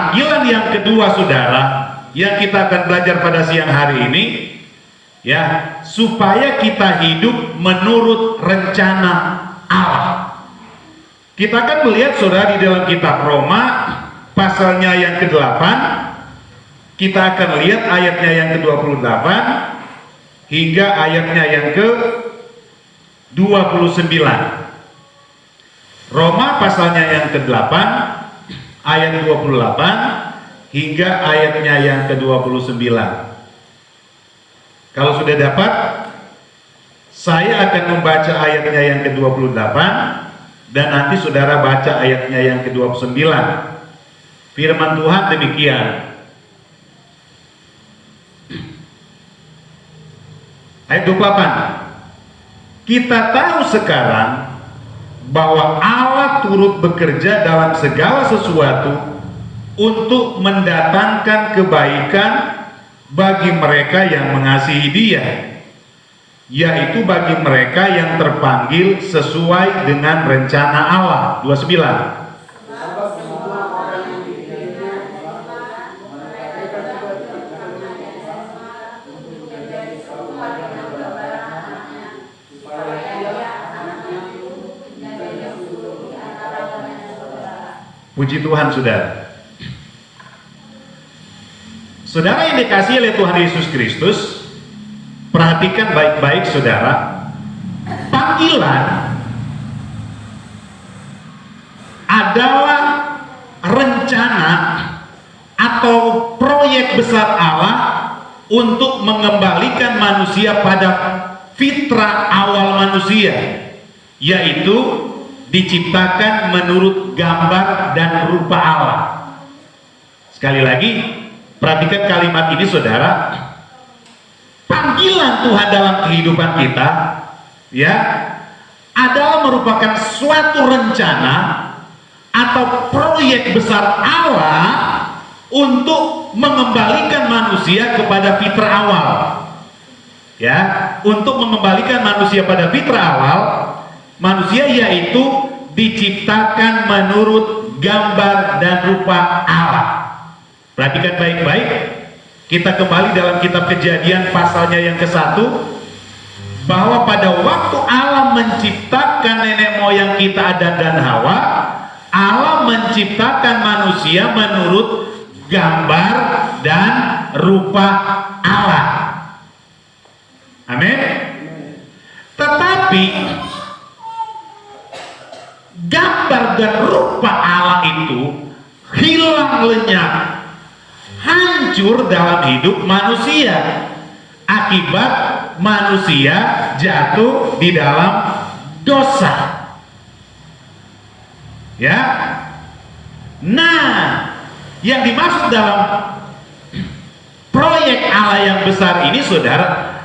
panggilan yang kedua saudara yang kita akan belajar pada siang hari ini, ya, supaya kita hidup menurut rencana Allah. Kita akan melihat saudara di dalam kitab Roma pasalnya yang ke-8. Kita akan lihat ayatnya yang ke-28 hingga ayatnya yang ke-29. Roma pasalnya yang ke-8 ayat 28 hingga ayatnya yang ke-29. Kalau sudah dapat, saya akan membaca ayatnya yang ke-28 dan nanti saudara baca ayatnya yang ke-29. Firman Tuhan demikian. Ayat 28. Kita tahu sekarang bahwa Allah turut bekerja dalam segala sesuatu untuk mendatangkan kebaikan bagi mereka yang mengasihi Dia, yaitu bagi mereka yang terpanggil sesuai dengan rencana Allah. 29. Puji Tuhan, saudara. Saudara yang dikasihi oleh Tuhan Yesus Kristus, perhatikan baik-baik saudara. Panggilan adalah rencana atau proyek besar Allah untuk mengembalikan manusia pada fitrah awal manusia, yaitu diciptakan menurut gambar dan rupa Allah. Sekali lagi, perhatikan kalimat ini saudara. Panggilan Tuhan dalam kehidupan kita, ya, adalah merupakan suatu rencana atau proyek besar Allah untuk mengembalikan manusia kepada fitrah awal. Ya, untuk mengembalikan manusia pada fitrah awal manusia, yaitu diciptakan menurut gambar dan rupa Allah. Perhatikan baik-baik. Kita kembali dalam kitab Kejadian pasalnya yang ke-1, bahwa pada waktu Allah menciptakan nenek moyang kita Adam dan Hawa, Allah menciptakan manusia menurut gambar dan rupa Allah. Amin. Tetapi gambar dan rupa Allah itu hilang lenyap, hancur dalam hidup manusia akibat manusia jatuh di dalam dosa. Ya. Nah, yang dimaksud dalam proyek Allah yang besar ini saudara,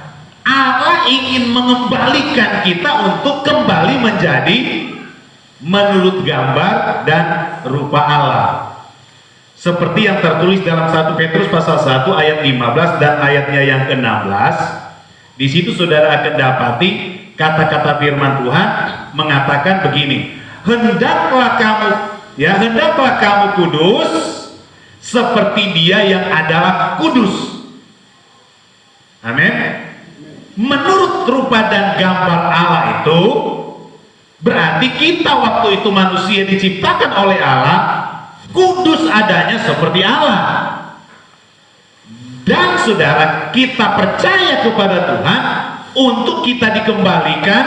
Allah ingin mengembalikan kita untuk kembali menjadi menurut gambar dan rupa Allah, seperti yang tertulis dalam 1 Petrus pasal 1 ayat 15 dan ayatnya yang ke-16. Di situ saudara akan dapati kata-kata firman Tuhan mengatakan begini, hendaklah kamu kudus seperti Dia yang adalah kudus. Amin. Menurut rupa dan gambar Allah itu berarti kita waktu itu manusia diciptakan oleh Allah kudus adanya seperti Allah. Dan saudara, kita percaya kepada Tuhan untuk kita dikembalikan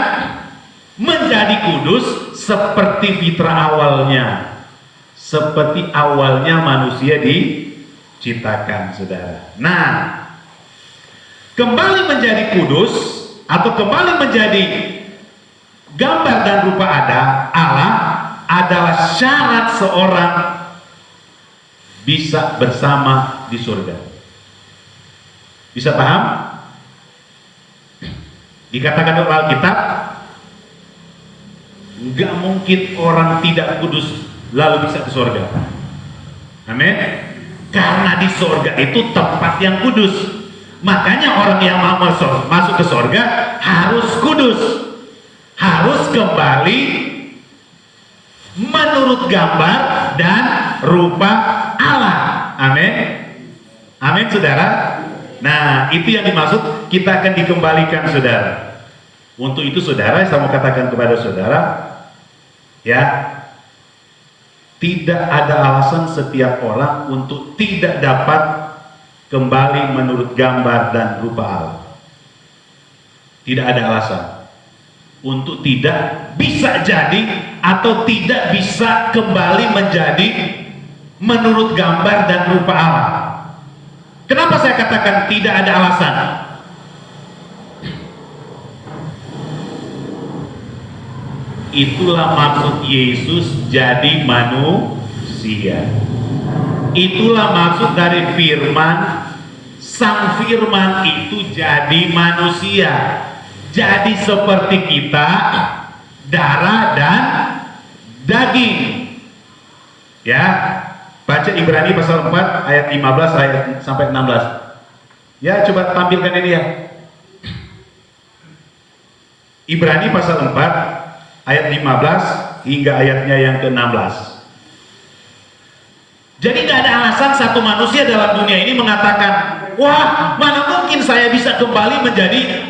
menjadi kudus seperti fitrah awalnya, seperti awalnya manusia diciptakan, saudara. Nah, kembali menjadi kudus atau kembali menjadi gambar dan rupa Allah adalah syarat seorang bisa bersama di surga. Bisa paham? Dikatakan oleh Alkitab, nggak mungkin orang tidak kudus lalu bisa ke surga. Amin. Karena di surga itu tempat yang kudus. Makanya orang yang mau masuk ke surga harus kudus, harus kembali menurut gambar dan rupa Allah. Amin. Amin, saudara. Nah, itu yang dimaksud kita akan dikembalikan, saudara. Untuk itu, saudara, saya mau katakan kepada saudara, ya, tidak ada alasan setiap orang untuk tidak dapat kembali menurut gambar dan rupa Allah. Tidak ada alasan untuk tidak bisa jadi atau tidak bisa kembali menjadi menurut gambar dan rupa Allah. Kenapa saya katakan tidak ada alasan? Itulah maksud Yesus jadi manusia. Itulah maksud dari firman, Sang Firman itu jadi manusia, jadi seperti kita, darah dan daging. Ya, baca Ibrani pasal 4 ayat 15 ayat sampai 16. Ya, coba tampilkan ini ya. Ibrani pasal 4 ayat 15 hingga ayatnya yang ke-16. Jadi tidak ada alasan satu manusia dalam dunia ini mengatakan, wah, mana mungkin saya bisa kembali menjadi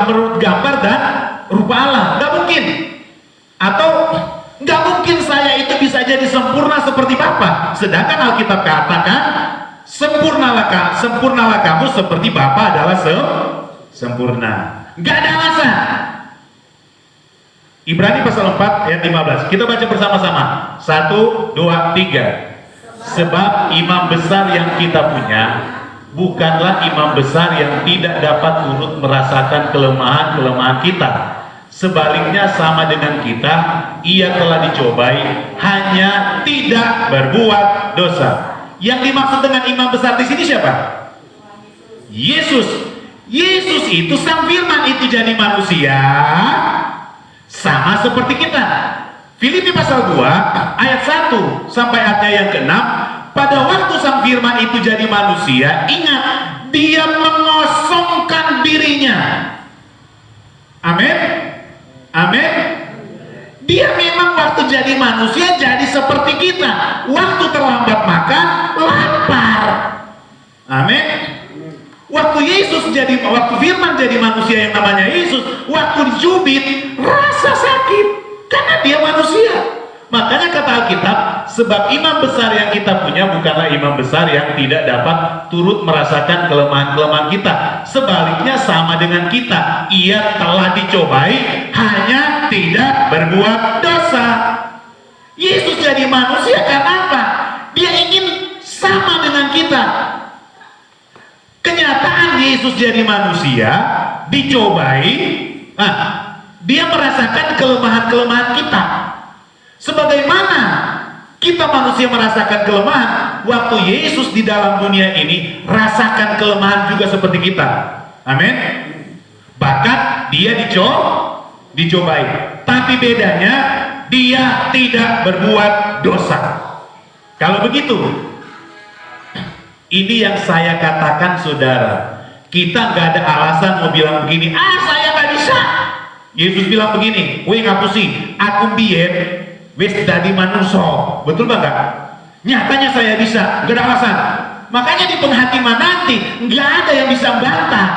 menurut gambar dan rupa Allah. Nggak mungkin. Atau nggak mungkin saya itu bisa jadi sempurna seperti Bapa. Sedangkan Alkitab katakan, sempurnalah kamu seperti Bapa adalah sempurna. Nggak ada alasan. Ibrani pasal 4 ayat 15. Kita baca bersama-sama. 1, 2, 3. Sebab imam besar yang kita punya bukanlah imam besar yang tidak dapat turut merasakan kelemahan-kelemahan kita. Sebaliknya sama dengan kita, ia telah dicobai, hanya tidak berbuat dosa. Yang dimaksud dengan imam besar di sini siapa? Yesus. Yesus itu Sang Firman itu jadi manusia, sama seperti kita. Filipi pasal 2 ayat 1 sampai ayatnya yang ke-6. Pada waktu Sang Firman itu jadi manusia, ingat, dia mengosongkan dirinya. Amin. Amin. Dia memang waktu jadi manusia jadi seperti kita. Waktu terlambat makan, lapar. Amin. Waktu Firman jadi manusia yang namanya Yesus, waktu dicubit, rasa sakit. Karena dia manusia. Makanya kata Alkitab, sebab imam besar yang kita punya bukanlah imam besar yang tidak dapat turut merasakan kelemahan-kelemahan kita. Sebaliknya sama dengan kita, ia telah dicobai, hanya tidak berbuat dosa. Yesus jadi manusia karena apa? Dia ingin sama dengan kita. Kenyataan Yesus jadi manusia, dicobai, dia merasakan kelemahan-kelemahan kita. Sebagaimana kita manusia merasakan kelemahan, waktu Yesus di dalam dunia ini rasakan kelemahan juga seperti kita. Amin. Bahkan dia dicobai. Tapi bedanya dia tidak berbuat dosa. Kalau begitu, ini yang saya katakan, saudara. Kita nggak ada alasan mau bilang begini, saya nggak bisa. Yesus bilang begini, weh ngapusi, aku biyen wis dadi manusia. Betul nggak? Nyatanya saya bisa, nggak ada alasan. Makanya di penghakiman nanti nggak ada yang bisa membantah.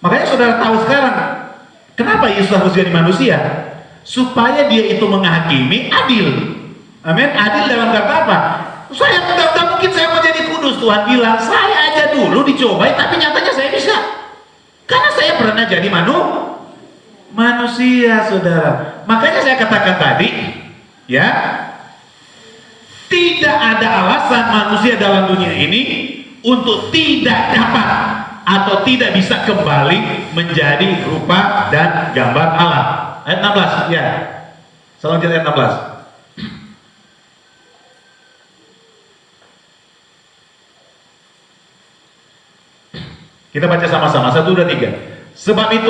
Makanya saudara tahu sekarang kenapa Yesus harus jadi manusia? Supaya dia itu menghakimi adil. Amin. Adil dalam kata apa? Saya nggak mungkin saya mau jadi kudus. Tuhan bilang saya aja dulu dicobai, tapi nyatanya saya bisa. Karena saya pernah jadi manusia, saudara. Makanya saya katakan tadi, ya, tidak ada alasan manusia dalam dunia ini untuk tidak dapat atau tidak bisa kembali menjadi rupa dan gambar Allah. Ayat 16, ya. Selanjutnya ayat 16. Kita baca sama-sama, 1, 2, 3. Sebab itu,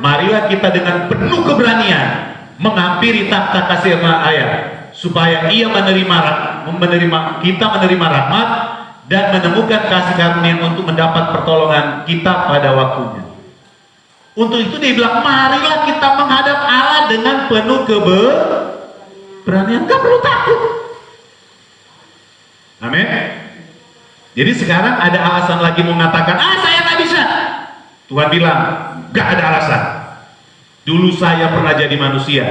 marilah kita dengan penuh keberanian menghampiri takhta kasih Allah, supaya Ia kita menerima rahmat dan menemukan kasih karunia untuk mendapat pertolongan kita pada waktunya. Untuk itu dia bilang, marilah kita menghadap Allah dengan penuh keberanian. Gak perlu takut. Amin. Jadi sekarang ada alasan lagi mau mengatakan, saya nggak bisa. Tuhan bilang, nggak ada alasan. Dulu saya pernah jadi manusia,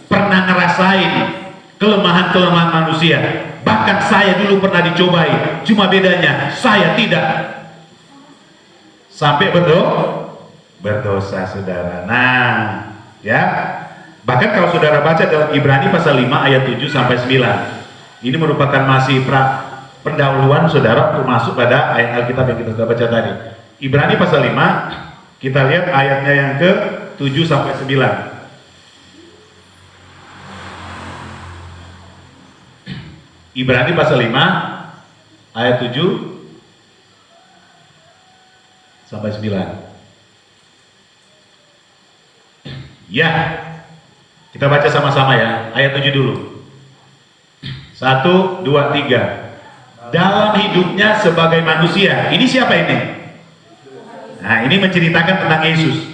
pernah ngerasain kelemahan-kelemahan manusia. Bahkan saya dulu pernah dicobai, cuma bedanya saya tidak sampai berdosa, saudara. Nah, ya. Bahkan kalau saudara baca dalam Ibrani pasal 5 ayat 7 sampai 9, ini merupakan masih pendahuluan saudara untuk masuk pada ayat Alkitab yang kita sudah baca tadi. Ibrani pasal 5, kita lihat ayatnya yang ke 7 sampai 9. Ibrani pasal 5 ayat 7 sampai 9. Ya, kita baca sama-sama ya, ayat 7 dulu. 1, 2, 3. Dalam hidupnya sebagai manusia, ini siapa ini? Nah, ini menceritakan tentang Yesus.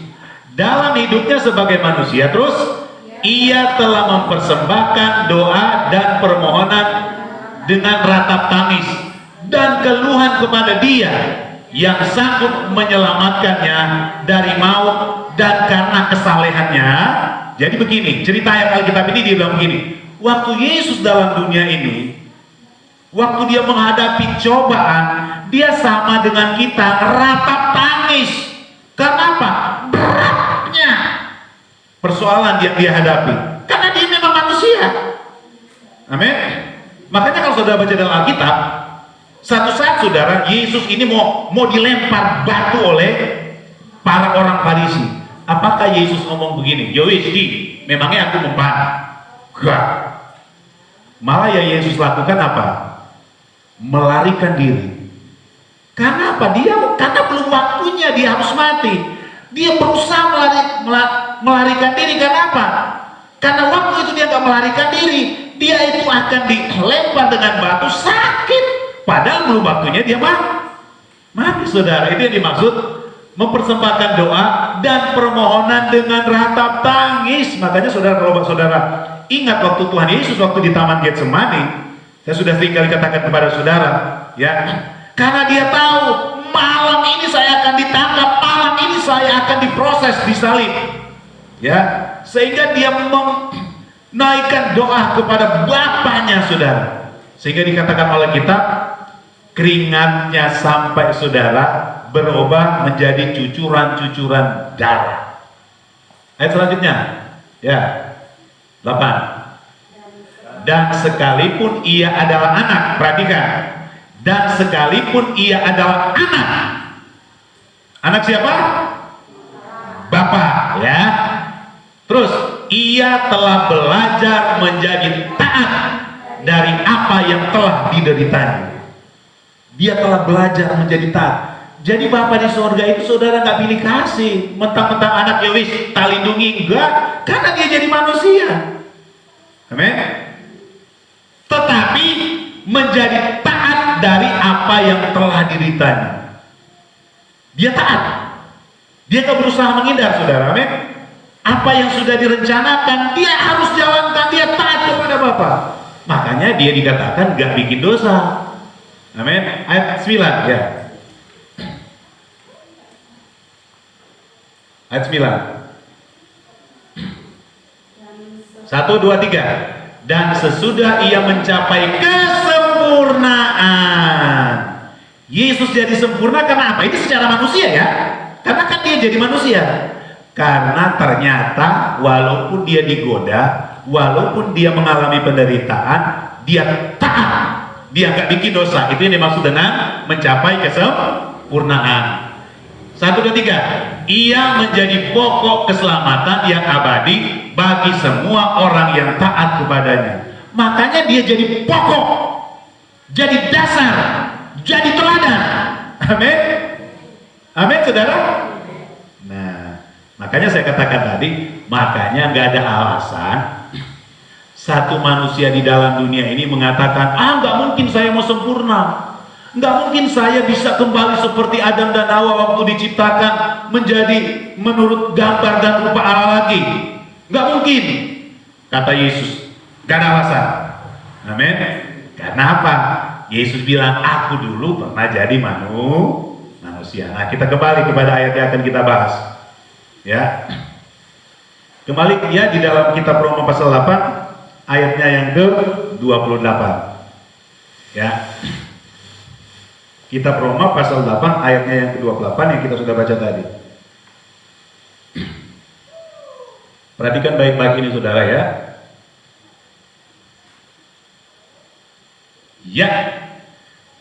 Dalam hidupnya sebagai manusia, terus ia telah mempersembahkan doa dan permohonan dengan ratap tangis dan keluhan kepada Dia yang sanggup menyelamatkannya dari maut, dan karena kesalehannya. Jadi begini, cerita ayat Alkitab ini dia bilang begini, waktu Yesus dalam dunia ini, waktu dia menghadapi cobaan, dia sama dengan kita, ratap tangis. Kenapa? Beratnya persoalan yang dia hadapi, karena dia memang manusia. Amin. Makanya kalau saudara baca dalam Alkitab, satu saat saudara, Yesus ini mau dilempar batu oleh para orang Farisi. Apakah Yesus ngomong begini, Yowis, memangnya aku mempan? Enggak. Malah ya Yesus lakukan apa? Melarikan diri. Karena apa? Karena belum waktunya dia harus mati. Dia berusaha melarikan diri. Karena apa? Karena waktu itu dia nggak melarikan diri, dia itu akan dilempar dengan batu, sakit. Padahal belum waktunya dia mati, saudara. Itu yang dimaksud mempersembahkan doa dan permohonan dengan ratap tangis. Makanya saudara, kalau saudara ingat waktu Tuhan Yesus waktu di Taman Getsemani, saya sudah sering kali katakan kepada saudara, ya, karena dia tahu malam ini saya akan ditangkap, malam ini saya akan diproses, disalib, ya, sehingga dia menaikkan doa kepada Bapaknya, saudara, sehingga dikatakan oleh kita, keringatnya sampai saudara berubah menjadi cucuran-cucuran darah. Ayat selanjutnya, ya, 8. Dan sekalipun ia adalah anak, perhatikan, dan sekalipun ia adalah anak siapa? Bapa, ya. Terus ia telah belajar menjadi taat dari apa yang telah dideritanya. Dia telah belajar menjadi taat. Jadi Bapa di surga itu saudara nggak pilih kasih, mentang-mentang anak ya wis tak lindungi, enggak, karena dia jadi manusia. Amin. Tetapi menjadi taat dari apa yang telah dideritanya. Dia taat. Dia nggak berusaha menghindar, saudara. Amin. Apa yang sudah direncanakan dia harus jalankan, dia taat kepada Bapa. Makanya dia dikatakan nggak bikin dosa. Amin. Ayat 9, ya. Ayat 9. 1, 2, 3. Dan sesudah ia mencapai kesempurnaan. Yesus jadi sempurna karena apa? Ini secara manusia, ya. Karena kan dia jadi manusia. Karena ternyata walaupun dia digoda, walaupun dia mengalami penderitaan, dia taat. Dia nggak bikin dosa. Itu yang dimaksud dengan mencapai kesempurnaan. 1, 2, 3. Ia menjadi pokok keselamatan yang abadi bagi semua orang yang taat kepadanya. Makanya dia jadi pokok, jadi dasar, jadi teladan. Amin. Amin, saudara. Nah, makanya saya katakan tadi, makanya nggak ada alasan satu manusia di dalam dunia ini mengatakan, nggak mungkin saya mau sempurna. Nggak mungkin saya bisa kembali seperti Adam dan Hawa waktu diciptakan menjadi menurut gambar dan rupa Allah lagi. Nggak mungkin, kata Yesus. Nggak ada alasan. Amin. Karena apa? Yesus bilang, aku dulu pernah jadi manusia. Nah, kita kembali kepada ayat yang akan kita bahas. Ya. Kembali ya di dalam kitab Roma pasal 8 ayatnya yang ke-28. Ya. Kitab Roma pasal 8 ayatnya yang ke-28 yang kita sudah baca tadi. Perhatikan baik-baik ini saudara ya. Ya,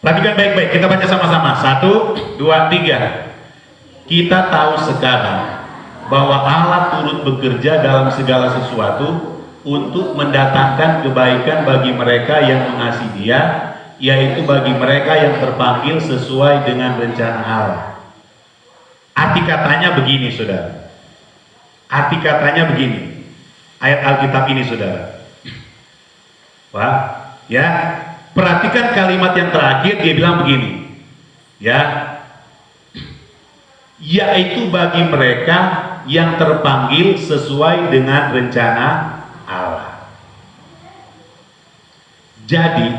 perhatikan baik-baik, kita baca sama-sama. 1, 2, 3. Kita tahu sekarang bahwa Allah turut bekerja dalam segala sesuatu untuk mendatangkan kebaikan bagi mereka yang mengasihi Dia, yaitu bagi mereka yang terpanggil sesuai dengan rencana Allah. Arti katanya begini saudara. Arti katanya begini. Ayat Alkitab ini saudara. Wah, ya. Perhatikan kalimat yang terakhir, dia bilang begini, ya, yaitu bagi mereka yang terpanggil sesuai dengan rencana Allah. Jadi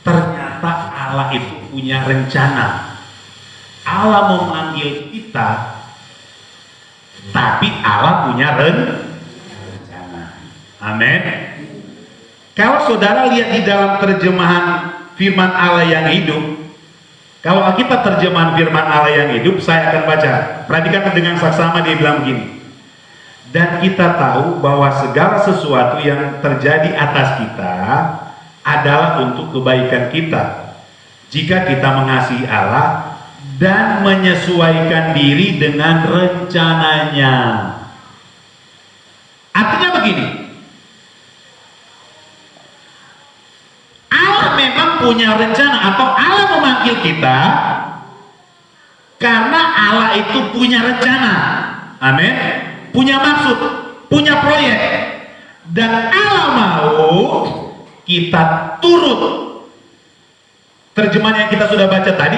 ternyata Allah itu punya rencana. Allah mau memanggil kita, tapi Allah punya rencana. Amin. Kalau saudara lihat di dalam terjemahan firman Allah yang hidup, kalau kita terjemahan firman Allah yang hidup, saya akan baca. Perhatikan dengan saksama, dia bilang begini. Dan kita tahu bahwa segala sesuatu yang terjadi atas kita adalah untuk kebaikan kita, jika kita mengasihi Allah dan menyesuaikan diri dengan rencananya. Artinya begini, Allah memang punya rencana, atau Allah memanggil kita karena Allah itu punya rencana. Amin. Punya maksud, punya proyek, dan Allah mau kita turut. Terjemahan yang kita sudah baca tadi,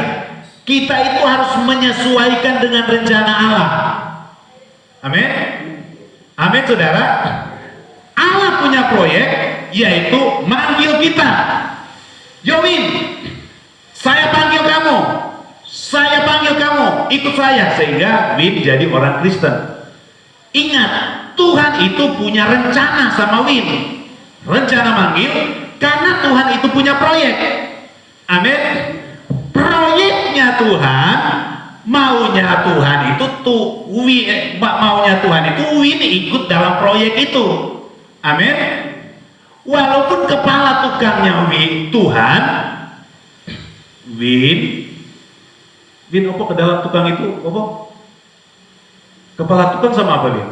kita itu harus menyesuaikan dengan rencana Allah. Amin. Amin saudara. Allah punya proyek, yaitu manggil kita. Yowin, saya panggil kamu, ikut saya, sehingga Win jadi orang Kristen. Ingat, Tuhan itu punya rencana sama Win, rencana manggil, karena Tuhan itu punya proyek. Amin. Proyeknya Tuhan, maunya Tuhan itu maunya Tuhan itu Win ikut dalam proyek itu. Amin. Walaupun kepala tukangnya Tuhan, Win apa ke dalam tukang itu? Apa? Kepala tukang sama apa dia?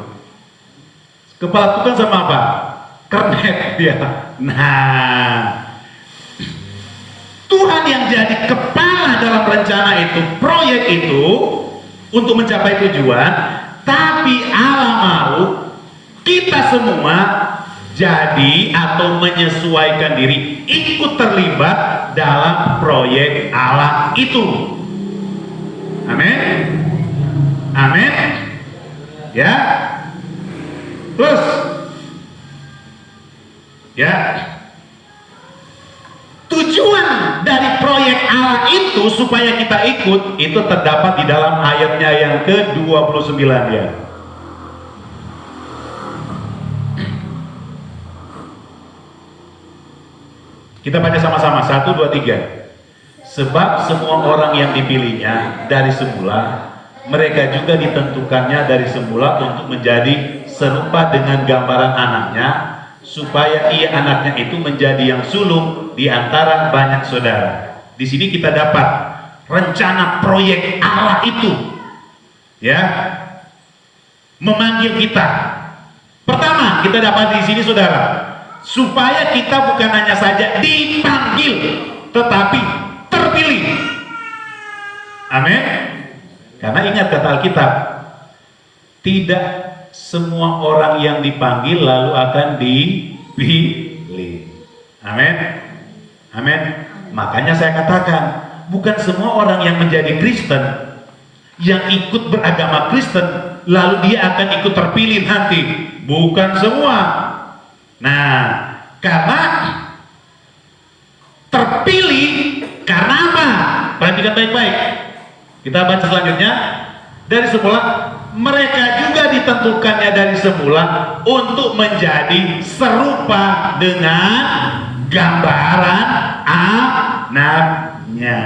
Kepala tukang sama apa? Kernet dia. Nah, Tuhan yang jadi kepala dalam rencana itu, proyek itu, untuk mencapai tujuan, tapi Allah mau kita semua jadi atau menyesuaikan diri, ikut terlibat dalam proyek Allah itu. Amin. Amin. Ya. Terus ya, tujuan dari proyek Allah itu supaya kita ikut, itu terdapat di dalam ayatnya yang ke-29 ya. Kita baca sama-sama, 1, 2, 3. Sebab semua orang yang dipilihnya dari semula, mereka juga ditentukannya dari semula untuk menjadi serupa dengan gambaran anaknya, supaya ia anaknya itu menjadi yang sulung di antara banyak saudara. Di sini kita dapat rencana proyek Allah itu, ya, memanggil kita. Pertama, kita dapat di sini saudara, supaya kita bukan hanya saja dipanggil, tetapi terpilih. Amin. Karena ingat kata Alkitab, tidak semua orang yang dipanggil lalu akan dipilih. Amin. Amin. Makanya saya katakan, bukan semua orang yang menjadi Kristen, yang ikut beragama Kristen, lalu dia akan ikut terpilih nanti. Bukan semua. Nah, karena terpilih karena apa? Perhatikan baik-baik. Kita baca selanjutnya. Dari semula mereka juga ditentukannya dari semula untuk menjadi serupa dengan gambaran anaknya.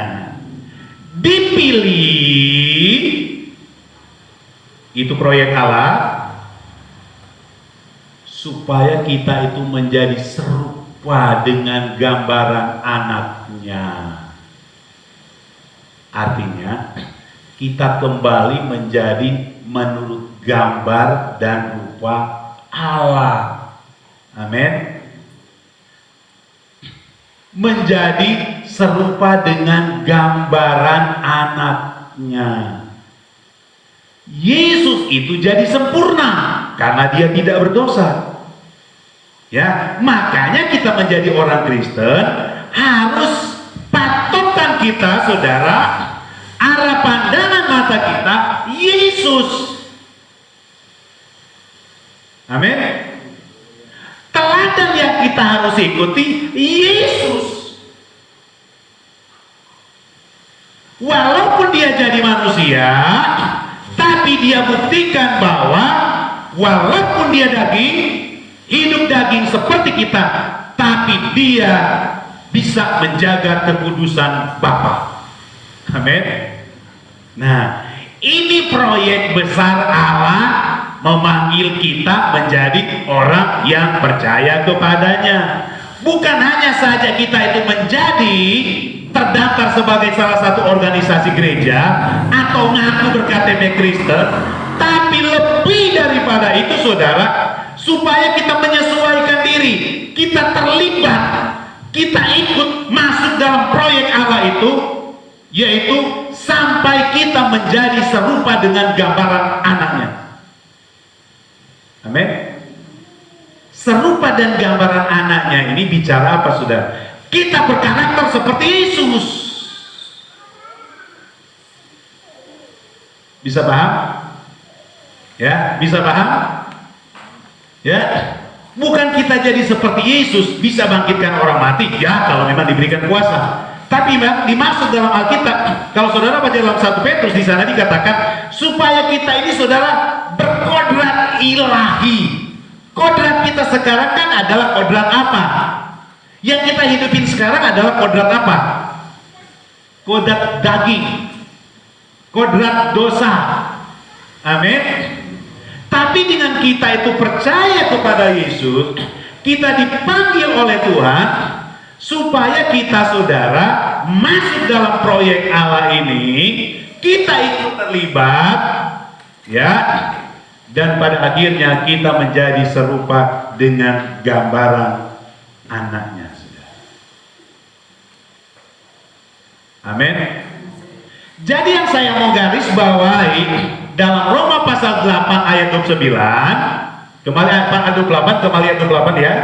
Dipilih, itu proyek Allah, supaya kita itu menjadi serupa dengan gambaran anaknya. Artinya kita kembali menjadi menurut gambar dan rupa Allah. Amin. Menjadi serupa dengan gambaran anaknya. Yesus itu jadi sempurna karena dia tidak berdosa. Ya, makanya kita menjadi orang Kristen harus patokan kita, saudara, arah pandangan mata kita Yesus. Amin. Teladan yang kita harus ikuti Yesus. Walaupun dia jadi manusia, tapi dia buktikan bahwa walaupun dia daging, hidup daging seperti kita, tapi dia bisa menjaga kekudusan Bapa. Amin. Nah, ini proyek besar Allah memanggil kita menjadi orang yang percaya kepadanya. Bukan hanya saja kita itu menjadi terdaftar sebagai salah satu organisasi gereja atau ngaku berKTP Kristen, tapi lebih daripada itu, saudara, supaya kita menyesuaikan diri, kita terlibat, kita ikut masuk dalam proyek Allah itu, yaitu sampai kita menjadi serupa dengan gambaran anaknya. Amin. Serupa dan gambaran anaknya ini bicara apa, saudara? Kita berkarakter seperti Yesus. Bisa paham? Ya, bisa paham? Ya, bukan kita jadi seperti Yesus bisa bangkitkan orang mati, ya kalau memang diberikan kuasa. Tapi dimaksud dalam Alkitab, kalau saudara baca dalam 1 Petrus, di sana dikatakan supaya kita ini, saudara, berkodrat ilahi. Kodrat kita sekarang kan adalah kodrat apa? Yang kita hidupin sekarang adalah kodrat apa? Kodrat daging, kodrat dosa. Amin. Tapi dengan kita itu percaya kepada Yesus, kita dipanggil oleh Tuhan supaya kita, saudara, masuk dalam proyek Allah ini, kita ikut terlibat, ya, dan pada akhirnya kita menjadi serupa dengan gambaran anaknya, saudara. Amin. Jadi yang saya mau garis bawahi dalam Roma pasal 8 ayat 29, kembali ayat 28, kembali ayat 28 ya.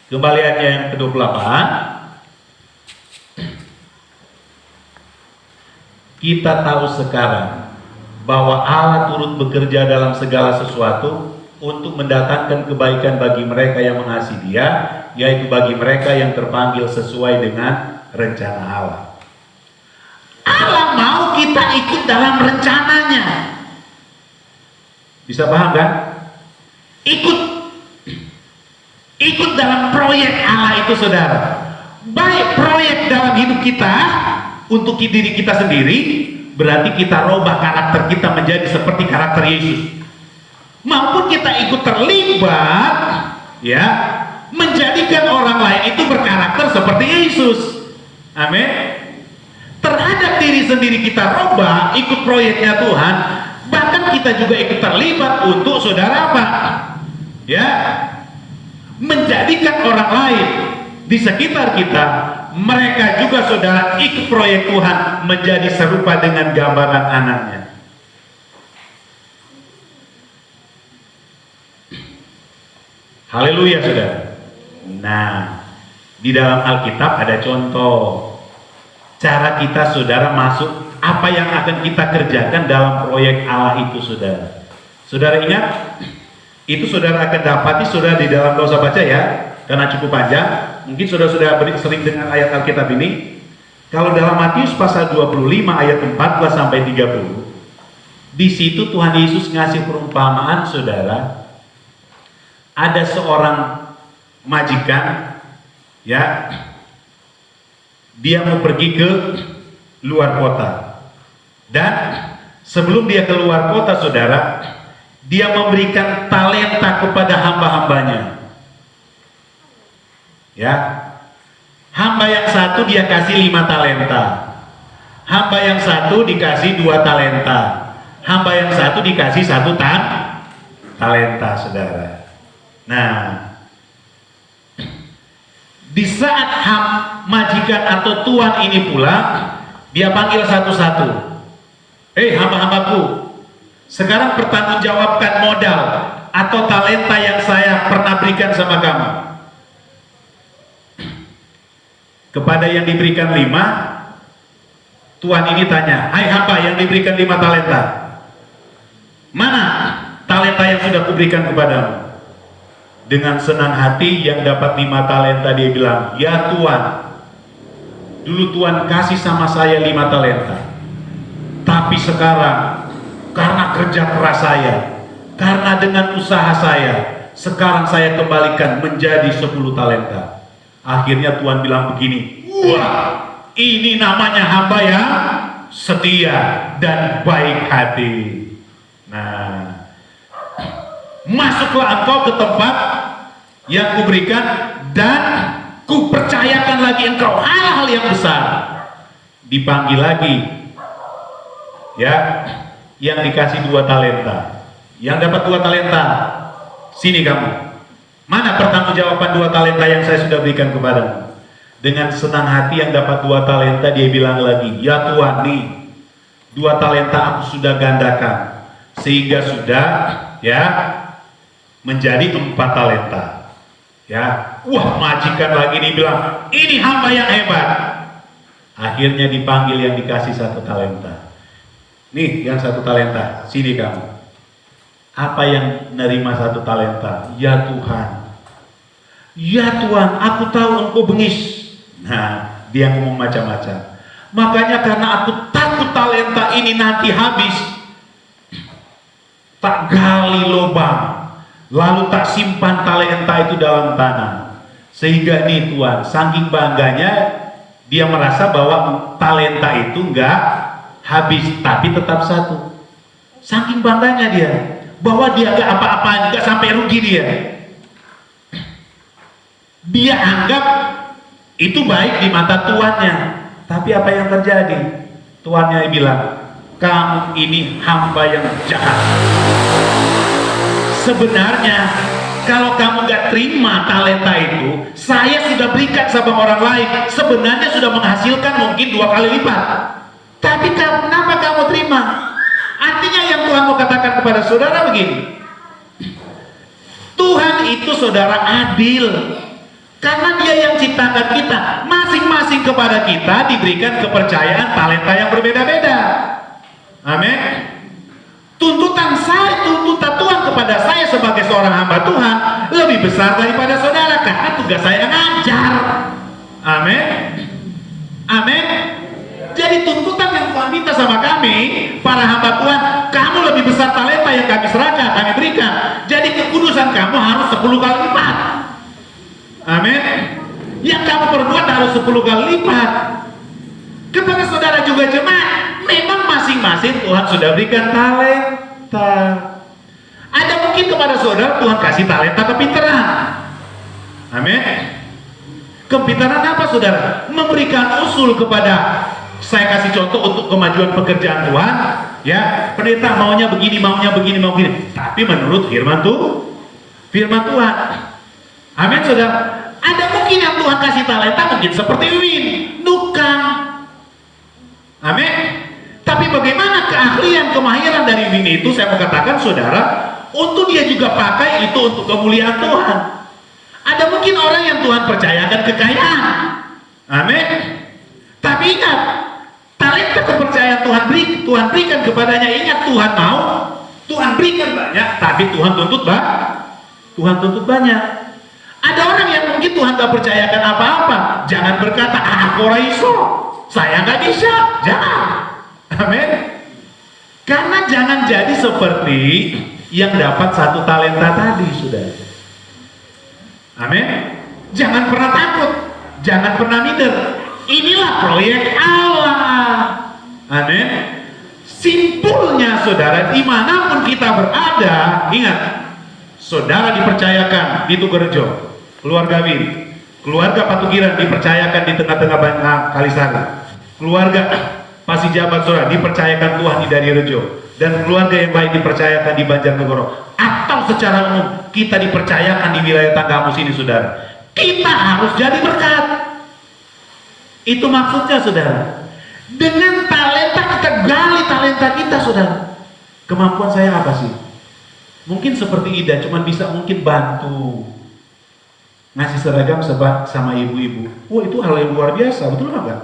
Kembali ayat yang ke-28. Kita tahu sekarang bahwa Allah turut bekerja dalam segala sesuatu untuk mendatangkan kebaikan bagi mereka yang mengasihi Dia, yaitu bagi mereka yang terpanggil sesuai dengan rencana Allah. Allah mau kita ikut dalam rencananya. Bisa paham kan? Ikut dalam proyek Allah itu, saudara. Baik proyek dalam hidup kita untuk diri kita sendiri, berarti kita robah karakter kita menjadi seperti karakter Yesus. Maupun kita ikut terlibat, ya, menjadikan orang lain itu berkarakter seperti Yesus. Amin. Terhadap diri sendiri kita robah, ikut proyeknya Tuhan, bahkan kita juga ikut terlibat untuk, saudara, apa? Ya, menjadikan orang lain di sekitar kita, mereka juga, saudara, ikut proyek Tuhan menjadi serupa dengan gambaran anaknya. Haleluya, saudara. Nah, di dalam Alkitab ada contoh cara kita, saudara, masuk apa yang akan kita kerjakan dalam proyek Allah itu, saudara. Saudara ingat, itu saudara akan dapati, saudara, di dalam, gak usah baca ya karena cukup panjang. mungkin sudah sering dengar ayat Alkitab ini. Kalau dalam Matius pasal 25 ayat 14 sampai 30, di situ Tuhan Yesus ngasih perumpamaan, saudara. Ada seorang majikan, ya, dia mau pergi ke luar kota, dan sebelum dia keluar kota, saudara, dia memberikan talenta kepada hamba-hambanya. Ya, hamba yang satu dia kasih 5 talenta, hamba yang satu dikasih 2 talenta, hamba yang satu dikasih 1 talenta, saudara. Nah, di saat majikan atau tuan ini pulang, dia panggil satu-satu. Hamba-hambaku, sekarang pertanggungjawabkan modal atau talenta yang saya pernah berikan sama kamu. Kepada yang diberikan 5, tuan ini tanya, hai hamba yang diberikan 5 talenta, mana talenta yang sudah kuberikan kepadamu? Dengan senang hati yang dapat 5 talenta dia bilang, ya Tuan, dulu Tuan kasih sama saya 5 talenta, tapi sekarang karena kerja keras saya, karena dengan usaha saya, sekarang saya kembalikan menjadi 10 talenta. Akhirnya Tuhan bilang begini, wah, ini namanya hamba yang setia dan baik hati. Nah, masuklah engkau ke tempat yang kuberikan dan kupercayakan lagi engkau hal-hal yang besar. Dipanggil lagi, ya, yang dikasih 2 talenta, yang dapat 2 talenta, sini kamu. Mana pertanggungjawaban 2 talenta yang saya sudah berikan kepadamu? Dengan senang hati yang dapat 2 talenta dia bilang lagi, ya Tuhan, nih 2 talenta aku sudah gandakan sehingga sudah, ya, menjadi 4 talenta. Ya, wah, majikan lagi nih bilang, ini hamba yang hebat. Akhirnya dipanggil yang dikasih 1 talenta. Nih yang 1 talenta, sini kamu. Apa yang nerima 1 talenta? Ya Tuhan, ya Tuhan, aku tahu engkau bengis. Nah, dia ngomong macam-macam. Makanya karena aku takut talenta ini nanti habis, tak gali lubang, lalu tak simpan talenta itu dalam tanah. Sehingga nih Tuhan, saking bangganya dia merasa bahwa talenta itu enggak habis, tapi tetap 1. Saking bangganya dia, bahwa dia enggak apa-apa, enggak sampai rugi dia. Dia anggap itu baik di mata tuannya. Tapi apa yang terjadi? Tuannya bilang, kamu ini hamba yang jahat. Sebenarnya kalau kamu gak terima talenta itu, saya sudah berikan sama orang lain, sebenarnya sudah menghasilkan mungkin 2 kali lipat. Tapi kenapa kamu terima? Artinya yang Tuhan mau katakan kepada saudara begini, Tuhan itu saudara adil, karena dia yang ciptakan kita. Masing-masing kepada kita diberikan kepercayaan talenta yang berbeda-beda. Amin. Tuntutan Tuhan kepada saya sebagai seorang hamba Tuhan lebih besar daripada saudara, karena tugas saya ngajar. Amin. Amin. Jadi tuntutan yang Tuhan minta sama kami, para hamba Tuhan, kamu lebih besar talenta yang kami serahkan, kami berikan. Jadi kekudusan kamu harus 10 kali lipat. Amin. Yang kamu perbuat harus 10 kali lipat. Kepada saudara juga jemaat, memang masing-masing Tuhan sudah berikan talenta. Ada mungkin kepada saudara Tuhan kasih talenta kepintaran. Amin. Kepintaran apa saudara? Memberikan usul kepada, saya kasih contoh untuk kemajuan pekerjaan Tuhan, ya, pendeta maunya begini, maunya begini, mau begini, tapi menurut firman Tuhan. Amin saudara. Ada mungkin yang Tuhan kasih talenta mungkin seperti Win, nukang. Amin. Tapi bagaimana keahlian, kemahiran dari Win itu, saya mau katakan saudara, untuk dia juga pakai itu untuk kemuliaan Tuhan. Ada mungkin orang yang Tuhan percayakan kekayaan. Amin. Tapi ingat, talenta kepercayaan Tuhan berikan kepadanya. Ingat, Tuhan mau, Tuhan berikan banyak, tapi Tuhan tuntut banyak. Ada orang yang mungkin mungkin Tuhan gak percayakan apa-apa. Jangan berkata, aku ora iso, saya gak bisa. Jangan. Amin. Karena jangan jadi seperti yang dapat 1 talenta tadi, saudara. Amin. Jangan pernah takut, jangan pernah minder. Inilah proyek Allah. Amin. Simpulnya, saudara, dimanapun kita berada, ingat, saudara dipercayakan di Tugurejo, keluarga Win, keluarga Patugiran dipercayakan di tengah-tengah Kalisari, keluarga Pasijabat saudara dipercayakan Tuhan di Darirejo, dan keluarga yang baik dipercayakan di Banjarnegara, atau secara umum kita dipercayakan di wilayah Tanggamus ini, saudara. Kita harus jadi berkat. Itu maksudnya, saudara. Dengan talenta kita gali talenta kita, saudara. Kemampuan saya apa sih? Mungkin seperti Ida, cuman bisa mungkin bantu ngasih seragam sama ibu-ibu. Wah, itu hal yang luar biasa, betul nggak?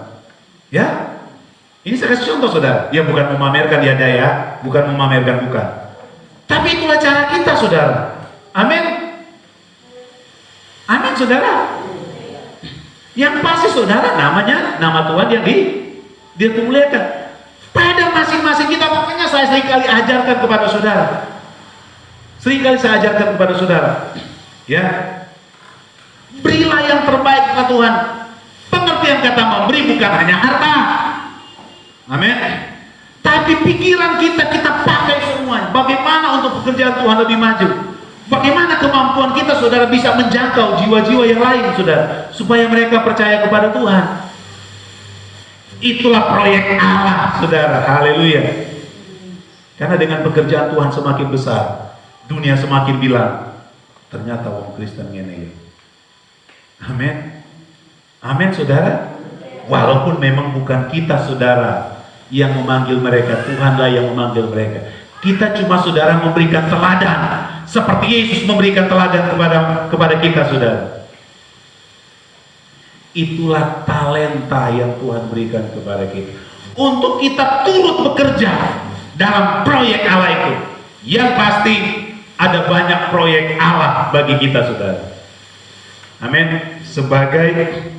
Ya? Ini saya kasih contoh, saudara. Ya, bukan memamerkan ya daya, bukan memamerkan, bukan. Tapi itulah cara kita, saudara. Amin. Amin, saudara. Yang pasti, saudara, namanya nama Tuhan yang dimuliakan. Pada masing-masing kita, makanya saya seringkali ajarkan kepada saudara. Seringkali saya ajarkan kepada saudara. Ya. Berilah yang terbaik kepada Tuhan. Pengertian kata memberi bukan hanya harta. Amin. Tapi pikiran kita pakai semua. Bagaimana untuk pekerjaan Tuhan lebih maju? Bagaimana kemampuan kita, saudara, bisa menjangkau jiwa-jiwa yang lain, saudara, supaya mereka percaya kepada Tuhan. Itulah proyek Allah, saudara. Haleluya. Karena dengan pekerjaan Tuhan semakin besar, dunia semakin bilang, ternyata orang Kristen ini. Amin. Amin, saudara. Walaupun memang bukan kita, saudara, yang memanggil mereka, Tuhanlah yang memanggil mereka. Kita cuma, saudara, memberikan teladan, seperti Yesus memberikan teladan kepada kita, saudara. Itulah talenta yang Tuhan berikan kepada kita, untuk kita turut bekerja dalam proyek Allah itu. Yang pasti ada banyak proyek Allah bagi kita, saudara. Amin. Sebagai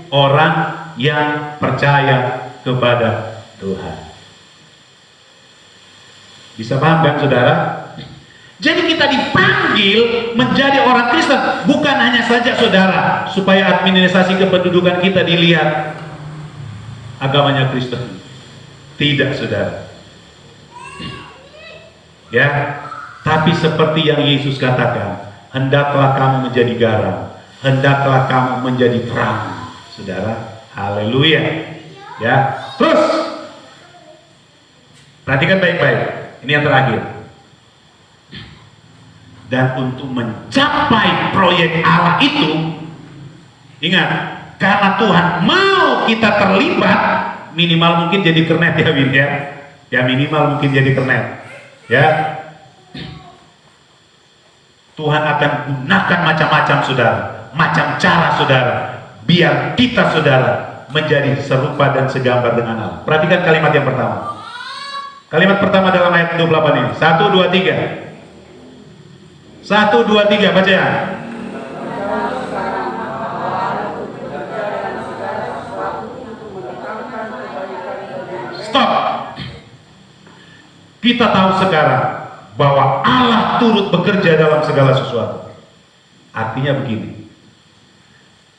orang yang percaya kepada Tuhan. Bisa paham kan, saudara? Jadi kita dipanggil menjadi orang Kristen, bukan hanya saja, saudara, supaya administrasi kependudukan kita dilihat agamanya Kristen. Tidak, saudara. Ya, tapi seperti yang Yesus katakan, hendaklah kamu menjadi garam, hendaklah kamu menjadi terang, saudara. Haleluya. Ya, terus perhatikan baik-baik. Ini yang terakhir. Dan untuk mencapai proyek Allah itu, ingat, karena Tuhan mau kita terlibat, minimal mungkin jadi kernet, ya Win, ya. Ya, minimal mungkin jadi kernet. Ya. Tuhan akan gunakan macam-macam, saudara, macam cara, saudara, biar kita, saudara, menjadi serupa dan segambar dengan Allah. Perhatikan kalimat yang pertama. Kalimat pertama dalam ayat 28 ini. 1, 2, 3. 1, 2, 3, baca ya. Stop. Kita tahu sekarang bahwa Allah turut bekerja dalam segala sesuatu. Artinya begini,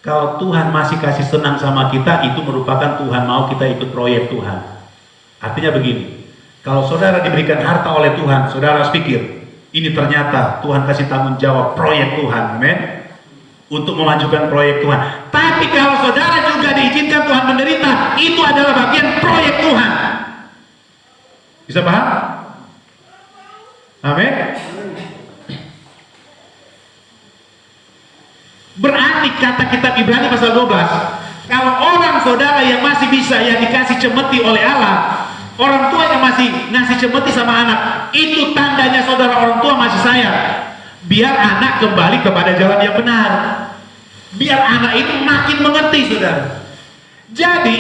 kalau Tuhan masih kasih senang sama kita, itu merupakan Tuhan mau kita ikut proyek Tuhan. Artinya begini, kalau saudara diberikan harta oleh Tuhan, saudara harus pikir, ini ternyata Tuhan kasih tanggung jawab proyek Tuhan, amin, untuk memajukan proyek Tuhan. Tapi kalau saudara juga diizinkan Tuhan menderita, itu adalah bagian proyek Tuhan. Bisa paham? Amin. Berarti kata kitab Ibrani pasal 12, kalau orang, saudara, yang masih bisa, yang dikasih cemeti oleh Allah, orang tua yang masih ngasih cemeti sama anak, itu tandanya, saudara, orang tua masih sayang. Biar anak kembali kepada jalan yang benar, biar anak itu makin mengerti, saudara. Jadi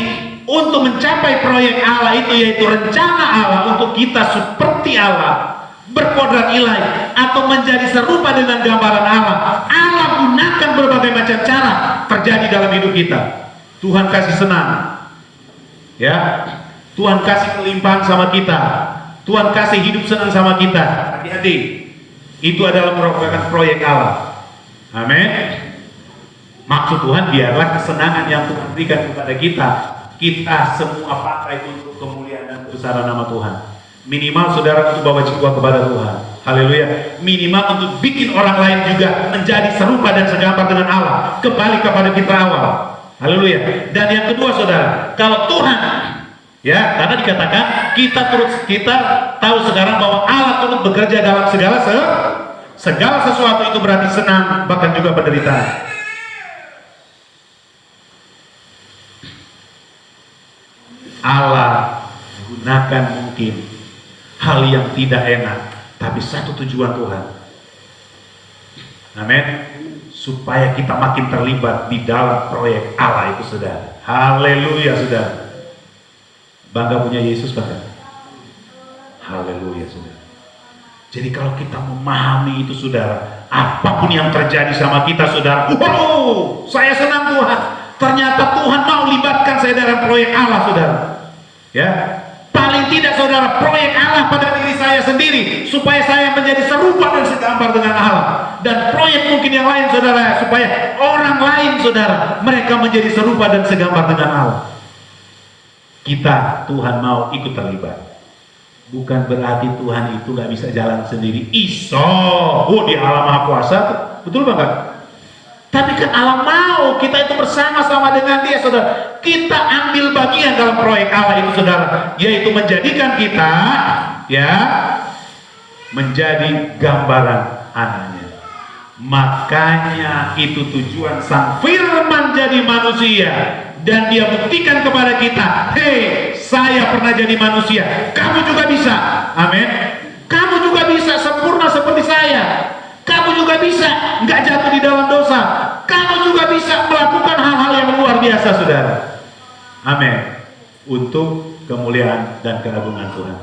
untuk mencapai proyek Allah itu, yaitu rencana Allah untuk kita seperti Allah, berkodrat ilahi, atau menjadi serupa dengan gambaran Allah, Allah gunakan berbagai macam cara terjadi dalam hidup kita. Tuhan kasih senang, ya. Tuhan kasih kelimpahan sama kita. Tuhan kasih hidup senang sama kita. Hati-hati, itu adalah merupakan proyek Allah. Amin. Maksud Tuhan biarlah kesenangan yang Tuhan berikan kepada kita semua pakai untuk kemuliaan dan kebesaran nama Tuhan. Minimal saudara untuk bawa jiwa kepada Tuhan. Haleluya. Minimal untuk bikin orang lain juga menjadi serupa dan segambar dengan Allah, kembali kepada fitrah awal. Haleluya. Dan yang kedua saudara, kalau Tuhan, ya, karena dikatakan kita tahu sekarang bahwa Allah turut bekerja dalam segala sesuatu, itu berarti senang bahkan juga penderitaan. Allah gunakan mungkin hal yang tidak enak, tapi satu tujuan Tuhan. Amin. Supaya kita makin terlibat di dalam proyek Allah itu, saudara. Haleluya, saudara. Bangga punya Yesus, bahkan. Haleluya, saudara. Jadi kalau kita memahami itu, saudara, apapun yang terjadi sama kita, saudara, wow, saya senang Tuhan. Ternyata Tuhan mau libatkan saya dalam proyek Allah, saudara. Ya, paling tidak saudara, proyek Allah pada diri saya sendiri supaya saya menjadi serupa dan segambar dengan Allah. Dan proyek mungkin yang lain, saudara, supaya orang lain, saudara, mereka menjadi serupa dan segambar dengan Allah. Kita, Tuhan mau ikut terlibat. Bukan berarti Tuhan itu gak bisa jalan sendiri. Di alam Maha Kuasa, betul Bapak? Tapi kan Allah mau kita itu bersama-sama dengan Dia, saudara. Kita ambil bagian dalam proyek Allah itu, saudara, yaitu menjadikan kita, ya, menjadi gambaran anaknya. Makanya itu tujuan Sang Firman jadi manusia, dan Dia buktikan kepada kita, hei, saya pernah jadi manusia, kamu juga bisa. Amin. Kamu juga bisa sempurna seperti saya. Kamu juga bisa nggak jatuh di dalam dosa. Kamu juga bisa melakukan hal-hal yang luar biasa, saudara. Amin. Untuk kemuliaan dan keagungan Tuhan.